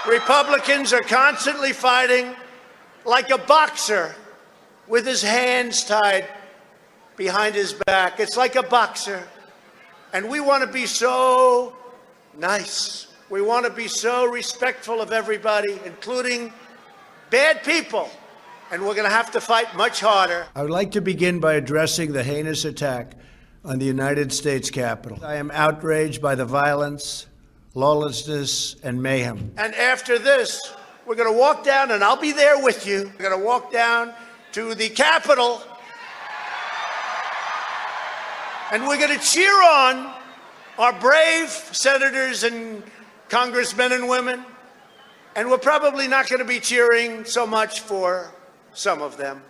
Republicans are constantly fighting like a boxer with his hands tied behind his back. It's like a boxer. And we want to be so nice. We want to be so respectful of everybody, including bad people. And we're going to have to fight much harder. I would like to begin by addressing the heinous attack on the United States Capitol. I am outraged by the violence, lawlessness, and mayhem. And after this, we're going to walk down, and I'll be there with you. We're going to walk down to the Capitol, and we're going to cheer on our brave senators and congressmen and women. And we're probably not going to be cheering so much for some of them,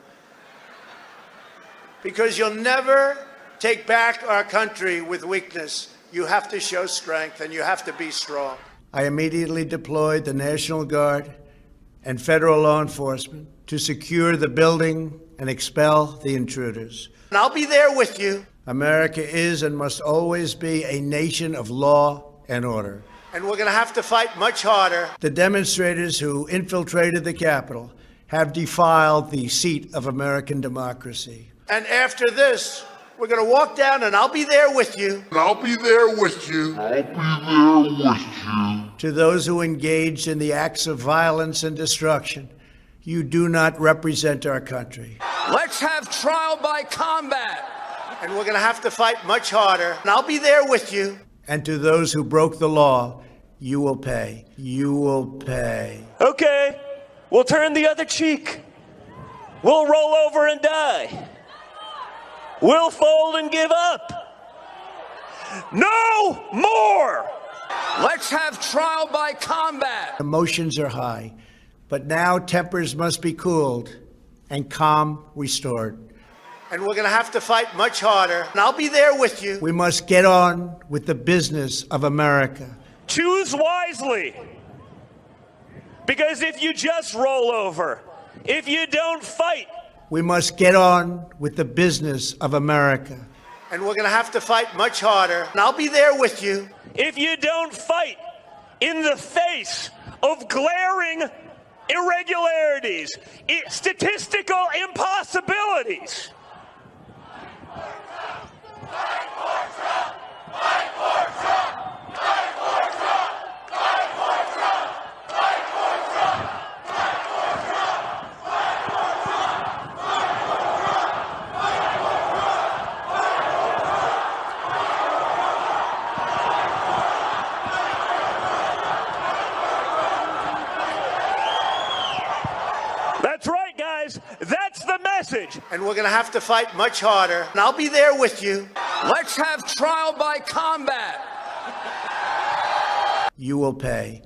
because you'll never take back our country with weakness. You have to show strength, and you have to be strong. I immediately deployed the National Guard and federal law enforcement to secure the building and expel the intruders. And I'll be there with you. America is and must always be a nation of law and order. And we're going to have to fight much harder. The demonstrators who infiltrated the Capitol have defiled the seat of American democracy. And after this, we're going to walk down, and I'll be there with you. I'll be there with you. I'll be there with you. To those who engaged in the acts of violence and destruction, you do not represent our country. Let's have trial by combat. And we're going to have to fight much harder. And I'll be there with you. And to those who broke the law, you will pay. You will pay. Okay, we'll turn the other cheek. We'll roll over and die. We'll fold and give up. No more! Let's have trial by combat. Emotions are high, but now tempers must be cooled and calm restored. And we're going to have to fight much harder. And I'll be there with you. We must get on with the business of America. Choose wisely. Because if you just roll over, if you don't fight, we must get on with the business of America. And we're going to have to fight much harder. And I'll be there with you. If you don't fight in the face of glaring irregularities, statistical impossibilities. That's right, guys. That's the message. And we're going to have to fight much harder. And I'll be there with you. Let's have trial by combat. You will pay.